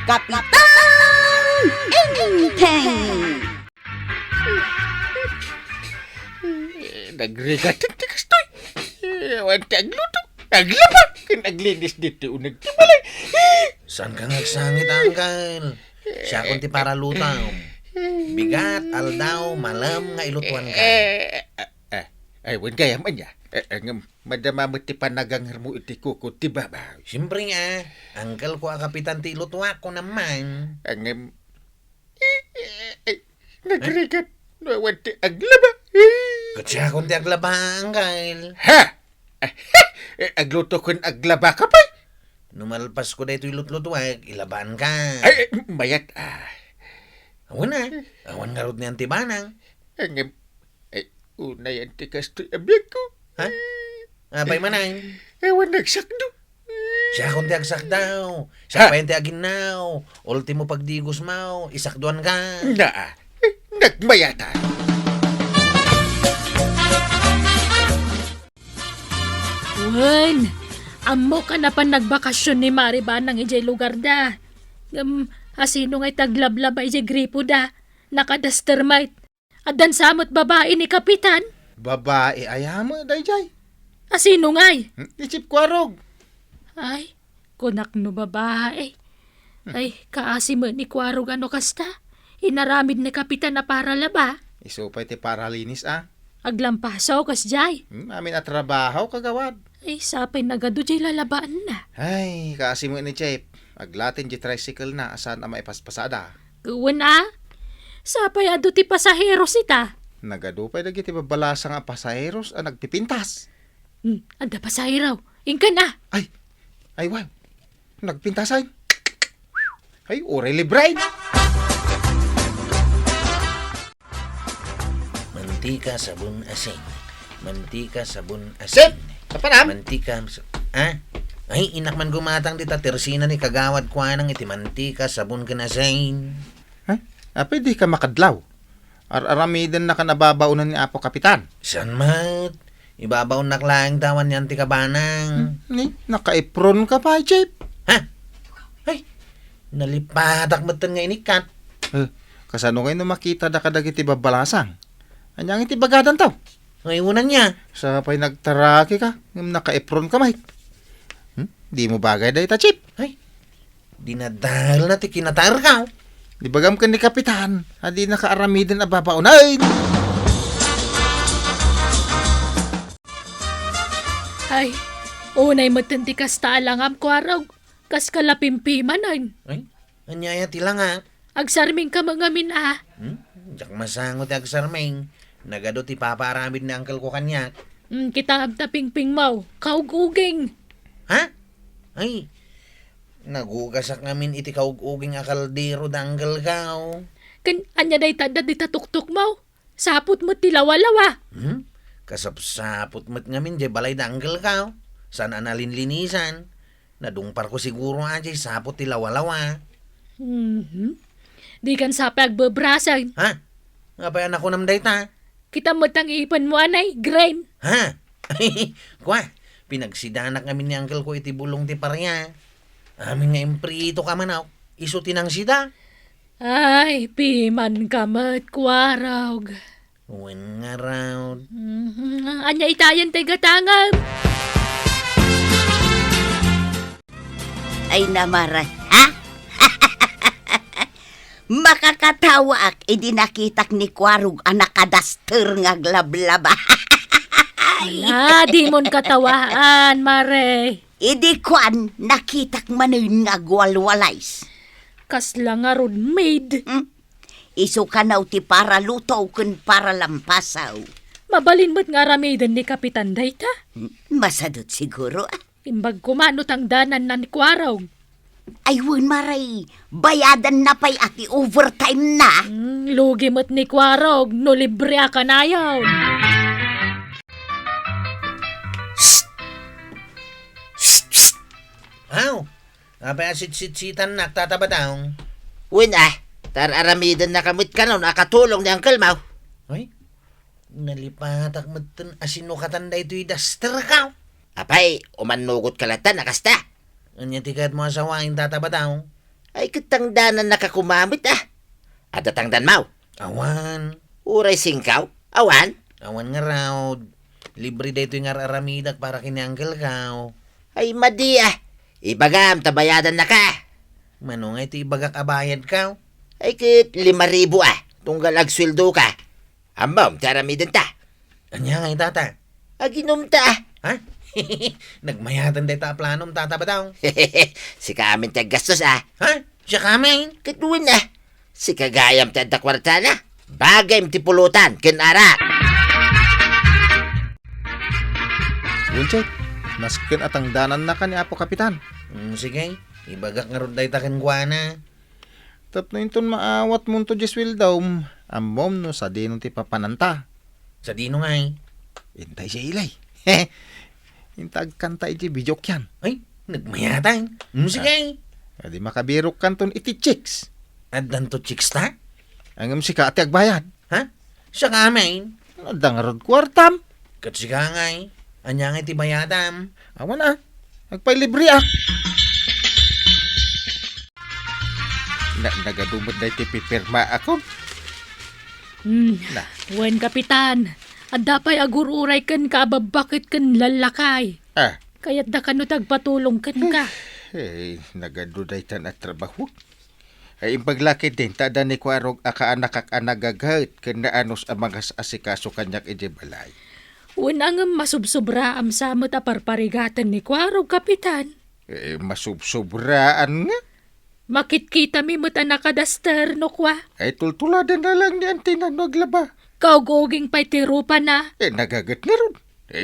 Kapitan Inteng! Nagregatin ti kastoy. Wante agluto. Aglaba. Kinaglinis dito. Nagtibalay. Saan ka nagsangit, Uncle? Siya kung ti para lutaw. Bigat, aldaw, malam nga ilutuan ka. Ay, wan kaya man niya. Madama mo ti panagang mo iti kuko ti babaw. Siyempre nga, Uncle ko kapitan ti ilutwa ko naman. Ang nagregat. Wante aglaba. Katsiya kung ti aglaba, Uncle. Ha? Agluto kon aglaba ka pa? Numalpas ko dito ilutlutuwag, ilaban ka. Ay, mayat. Awan na. Awan nga rod ni Antibanang. Ang unay ang tikastoy abiyag ko. Ha? Abay manang. Ewan nagsakdo. Siya kung ti agsak daw. Siya pa yung ti aginaw. Ultimo pagdigos mo, isakduan ka. Nagmayata. Wen, amo ka na pa nagbakasyon ni Mariba ng ijay lugar da. Asino nga'y taglablaba ijay gripo da. Nakadastermite. Adan samot babae ni Kapitan. Babae ayamo dayjay. Asino nga'y? Isip kwarog. Ay, kunak no babae. Ay, kaasi mo ni Kwarog ano kasta. Inaramid ni Kapitan na para laba. Isupay ti paralinis Aglampasaw kas jay. Amin at trabaho kagawad. Ay, sapay nagado jay lalabaan na. Ay, kasi mo ni Chip. Aglatin di tricycle na asan ang maipaspasada. Gawan na. Sapay ado ti pasahero sita. Nagadupay dagi ti babalasa nga pasaheros nagpipintas. Anda pasahero. Ingka na. Ay, wow. Nagpintasay. Ay, ore libre. Mantika, sabon, asin. Mantika, sabon, asin. Kapanam? Mantika, ay, inak man gumatang dita tersina ni kagawad kwa nang iti mantika, sabon, kanasin. Pwede ka makadlaw. Aramidan na ka nababaunan ni Apo Kapitan. San mat? Ibabaw naklaang tawan niyan ti kabanang. Naka-apron ka pa, Chip. Ha? Ay, nalipatak matan nga inikat. Kasano kayo makita da kadagiti babalasang? Anyang iti bagadan taw? Ngayunan niya. Sa pa'y nagtaraki ka, naka-apron ka, Mike. Di mo bagay da ita, Chip. Ay, dinadahal na ti kinatar ka. Di bagam ka ni Kapitan, hindi naka-aramidan na babaunan. Ay, unay matanti kas taalangam Kwarog. Kas kalapimpimanan. Ay, anyaya ti lang ha. Agsarming ka mga mina. Diyak masangot ti agsarming. Nagado ti paparamid ni uncle ko kanyak. Kita tapingping mau. Kauguging. Ha? Ay, nagugasak ngamin iti kauguging akaldero danggal kao. Anya day tada di tatuktok mau. Sapot mo tilawalawa. Kasapsapot mat ngamin di balay danggal kao. Sana nalinlinisan. Nadungpar ko siguro aja sapot tilawalawa. Di kan sape agbebrasan. Ha? Ngapayan ako nam dayta? Kita matang ipan mo anay, grain. Ha? Kwa, pinagsidanak ngamin ni uncle ko iti bulong ti parya. Amin nga imprito ka manaw. Isuti ng sida. Ay, piman kamat Kwarog. Uwan nga raw. Anya itayan tay gatangam. Ay namara, ha? Makakatawa ak, nakita ni Kwarog ang nakadaster nga glablaba. Ala, di mon katawaan, mare. Idi kwan, nakitak manin nga gwalwalays. Kasla nga ron maid. Iso ka na ti para lutaw kun para lampasaw. Mabalin mo't nga ramidan ni Kapitan Dayta. Masadot siguro. Imbag kumanot ang danan na ni Kwarog. Ayun maray, bayadan na pa'y ati overtime na. Lugi mo't ni Kwarog, no libre ka na yaw. Aw, apay asit-sit-sitan nagtatabadaw. Wina, tararamidan na kamit ka nun, nakatulong ni Uncle Mau. Ay, nalipatak matan asino katanda ito'y daster ka. Apay, umanugot kalatan, nakasta. Anya tikat mo asawain tatabadaw. Ay katangdanan nakakumamit Ada tangdan mau. Awan. Uray singkaw. Awan. Awan nga raw. Libre dito yung aramidak para kini Uncle Kao. Ay madi Ibagam tabayadan na ka. Mano nga ito ibagak abayad ka? Ay kit 5,000 Tunggal agsweldo ka. Ambam, taramidan ta. Anya nga tata? Aginom ta. Ha? Nagmayatan day ta planom tata ba daw? Si kamin tag gastos Ha? Siya kami? Katuwin Si kagayam tag kwarta na. Bagay mtipulutan, kinara. Winchay, naskin atang danan na ka ni Apo Kapitan. Sige. Ibagak nga ron day ta kengwana. Tapno inton maawat mo to Jeswil daw. Amom no sa dinong ti papananta. Sa dino nga Intay siya ilay. Intag kanta iti bidyok yan. Ay, nagmayatan. Sige. Adi makabirok kanton iti chicks. Adan to chicks ta? Ang si ka ati agbayad. Ha? Siya kami? Adang rod kwartam. Kat siya nga Anya nga iti bayadam. Awan Agpailibre nagadumot na iti pipirma ako. Na. Wen kapitan, adapay agururay kan kababakit kan lalakay. Kaya't da kano tagpatulong kan ka. Nagaduday tan at trabaho. Ay impaglaki din, tada ni Kwarog akaanak ak anagagahit kena anos ang mga asikaso kanyak ijibalay. Wen ang masubsobra am samot aparparigatan ni Kwarog kapitan. Masubsobraan nga. Makitkita mi muta nakadaster no kwa. Ay tultuladan na lang ni Antina naglaba. Kaugoging pa'y tirupa na. Nagagat na ron.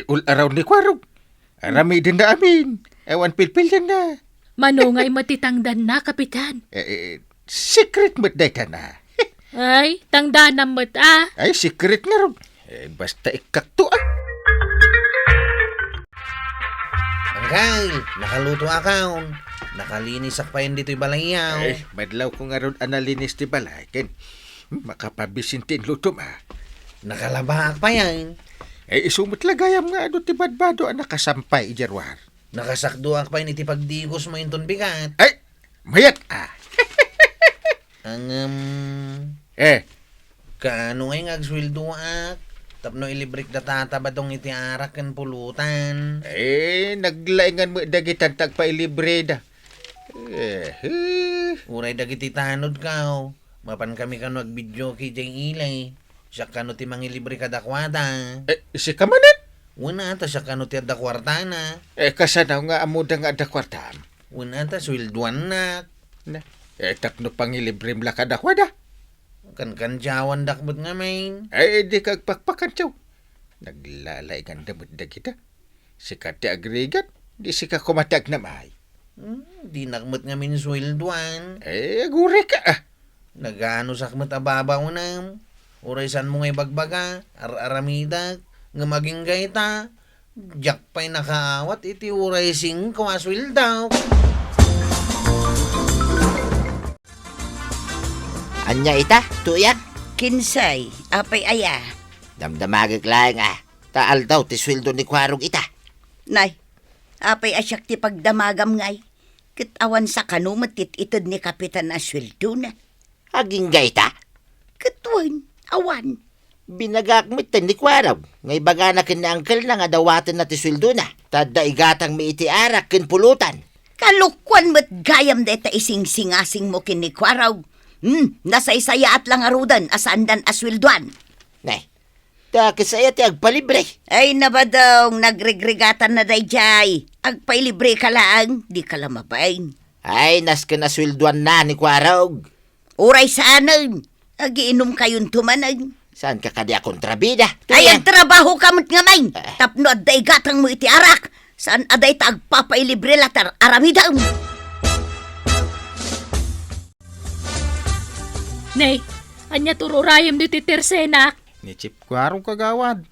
Ul-araw ni Kwarog. Arami din na amin. Ewan pilpil yan na. Manungay matitangdan na kapitan. Secret mo't day ka na. Ay, tangdanam mo't Ay, secret nga ron. Basta ikakto Uncle, nakaluto akaon. Nakalinis ak pa yun dito'y balayaw. Madlaw ko nga ron analinis di balay. Ken, makapabisintin luto Nakalabak pa yan. Isumot lagayam nga ti badbado ang nakasampay ijarwar. Nakasakdo ak pa yun iti pagdigos mo inton bigat. Ay, mayat Ang, kaano ngay ngagswildo ak? Tapno ilibrik da tata ba dong iti arak kan pulutan? Naglaingan mo dagitan tagpailibre da. Uray dagiti tanod ka. Mapan kami kano agbidyo ki jay ilay. Siya kano ti mangilibre kadakwada. Si kamanan? Una ta siya kano ti adakwarta na. Kasanaw nga amuda nga adakwartam. Una ta swilduan na. Tapno pangilibre mla kadakwada. Kan-kanjawan dakbot nga main. Di kagpakpakan siyaw. Naglalay nga damot da kita. Sikat ti agrigat, di sika kumatag na may. Di nakmot nga min swilduan. Aguri ka Nagano sakmat ababaw na. Uray san mo ngay bagbaga, aramidag, nga maging gayta. Diyak pa'y nakaawat, iti uray sing kumaswil daw. Anya ita, tuyak. Kinsay, apay aya. Damdamagag lang Taal daw, tiswildo ni Kwarog ita. Nay, apay asyak ti pagdamagam ngay. Kitawan sa kanumatit itod ni Kapitan Asweldo na. Aging gayta. Katuan, awan. Binagakmit ni Kwarog. Ngay baga na kin Uncle na nga dawatin na tiswildo na. Tada igatang mi iti arak kin pulutan. Kalukwan mo't gayam deta ising-singasing mo kin ni Kwarog. Nasaysaya at lang arudan asandan aswilduan. Nay, kisaya ti agpalibre. Ay nabadong nagregregatan na dayjay. Agpailibre ka lang, di ka lamabain. Ay, nas ka naswilduan na ni Kwarog. Uray saanan, agiinom kayon tumanag. Saan ka kadi kontrabida? Ay, ang trabaho kamot nga may. Tapno aday gatang mo iti arak. Saan aday ta agpapailibre latar aramidang. Nay, anya tururayam dito tersenak. Ni Chip Kwarog kagawad.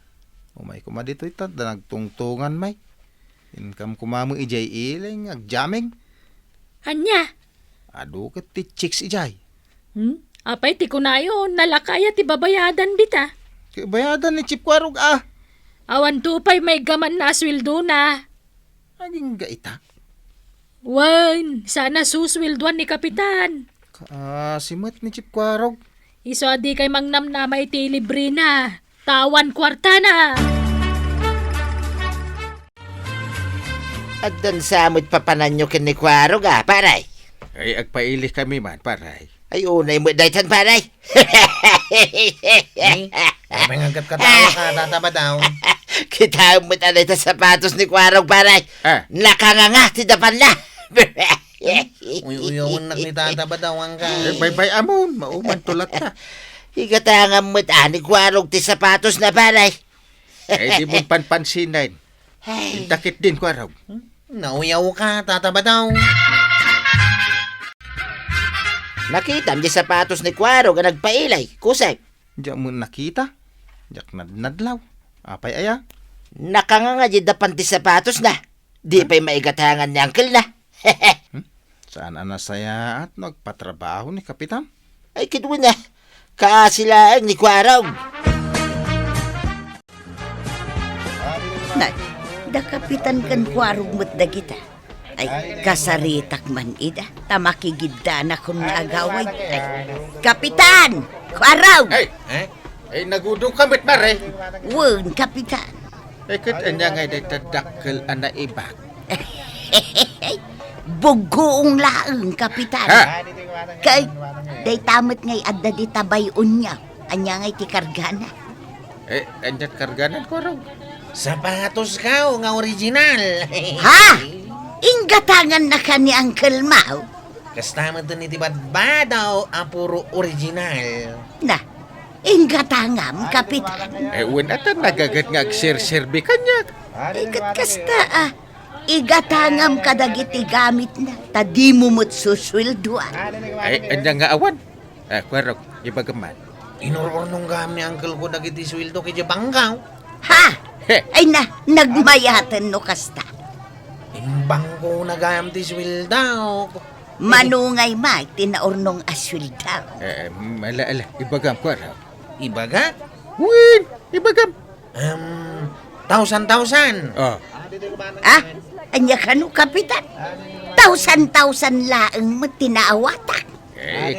Umay kuma dito ita, nagtungtungan may. Inkam kumamu ijay ilay agjaming. Anya? Ado ket ti chicks ijay. Apay ti kunayo, nalakaya ti babayadan bita. Bayadan ni Chip Kwarog Awan tupay may gaman na aswildo na. Aging gaita. Wan, sana suswilduan ni Kapitan. Simot ni Chip Kwarog. Iso adi kay mangnam na may ti libre na. Tawan kwarta na. At dan samot papananyo kin ni Kwarog paray. Ay agpaili kami man, paray. Ay unay mo daytan paray. Ay, hanggat katawa ka, tataba daw. Kita mo talay ta sapatos ni Kwarog paray. Nakanganga ti dapan na. Uyawon nak ni tataba daw ang ka. Bay amon, mauman tulat na. Higatangam mo ni Kwarog ti sapatos na paray. Ay di mo panpansinan. Ay, Takit din, Kwarog. Nauyaw ka, tataba daw. nakita mo ti sapatos ni Kwarog nga nagpailay. Kusay. Diyan mo nakita. Diyak nadlaw. Apay aya. Nakanganga di dapan ti sapatos na. Di pa'y maigatangan ni Uncle na. Saan saya at nagpatrabaho ni Kapitan? Ay kidwin na. Kaasilaang ni Kwarog. Nay, da kapitan kan Kwarog mo't dagita. Ay, kasaritak man ida. Tamakigida na kung agaway. Ay, Kapitan! Kwarog! Hey! Ay nagudong kamit na re. Wen, Kapitan. Ay katanya nga day tadakkel ana ibag. Bugoong laeng, Kapitan. Ha? Kay, day tamat ngay adda di tabayon niya. Anya ngay ti kargana. Anjat karganan, Kwarog. Sapatos ka o nga original. Ha? Inggatangan na ka ni Uncle Mau? Kastama to ni Tibadba daw ang puro original. Na, inggatangam, Kapitan. Wen atan nagagat nga agserserbi kanya. Ikat kasta igatangam kadagiti gamit na. Tadi mo mo't suswilduan. Ay anya nga awan. Kwarog, ibagaman. Inururnong gam ni uncle ko dagiti sweldo kay Bangkaw. Ha? He. Ay na, nagmayatan no kasta. Imbang ko nagam ti sweldo. Manungay may tinaurnong aswildaw. Malaala, ibagam, Kwarog. Ibaga? Win, ibagam. 1,000. Oh. Ah, anya ka no, Kapitan? 1,000 laeng mo tinaawatak.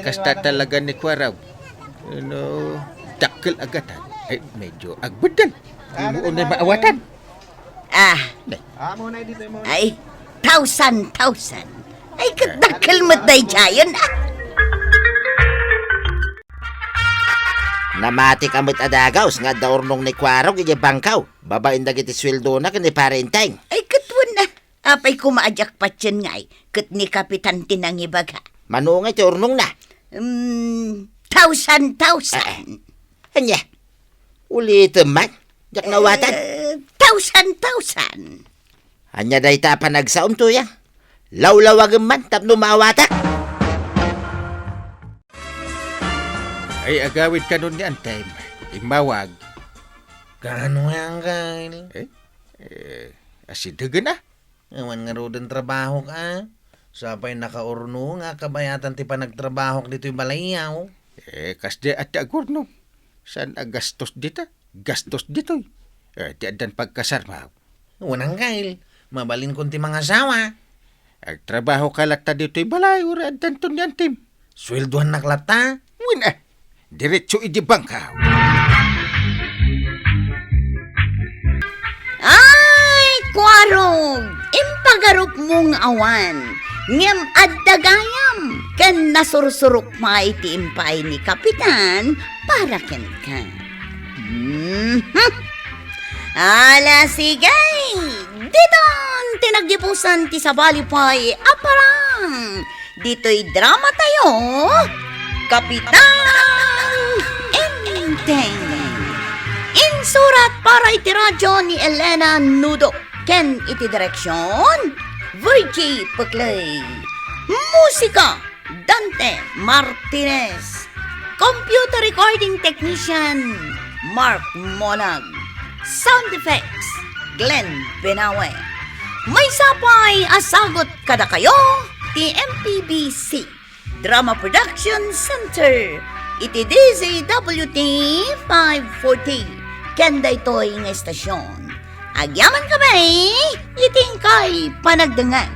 Kasta talaga ni Kwarog. Dakkel agatan. Medyo agbudan. Imuon na maawatan. Ay, 1,000. Ay, kadakal mo day jayon, Namati kamot adagaws nga daurnong ni Kwarog iti Bangkaw. Babain dagiti sweldo na kani parenteng. Ay, katwan na. Apay kumaadyak patyan nga kat ni Kapitan tinangibaga. Manungay ti urnong na. 1,000. Anya. Ulit man. Jak nawatan. 1,000. Anya day ta panagsaom to ya. Lawlawag man tapno maawatak. Ay agawid ka nun ni Antay. Imawag. Kano yang kail? Asidagan na. Ewan nga ro din trabaho ka. Sapay nakaurno nga kabayatan ti panagtrabaho dito'y balayaw. Kasde at agurno. Saan agastos dita? Gastos dito'y. Di adan pagkasarmaw. Ewan ang kail. Mabalin kon ti mga asawa. Agtrabaho ka lata dito'y balay. Ura adan to ni Antim. Sweldohan naklata. Win diretso iji Bangkaw. Ay, Kwarog! Impagarok mong awan. Ngem addagayam. Ken nasursurok pa iti impay ni Kapitan para ken ka. Ala sigay! Diton tinagdipusan ti sabalipay aparang. Dito'y drama tayo. Kapitan Enteng. Insurat para iti radyo ni Elena Nudo. Ken iti direksyon Virgie Puclay. Musika Dante Martinez. Computer recording technician Mark Monag. Sound effects Glenn Benawe. May sapay asagot kada kayo ti MPBC Drama Production Center. Iti DZWT 540. Kenda ito'y nga estasyon. Agyaman kami, iting kay panagdangan.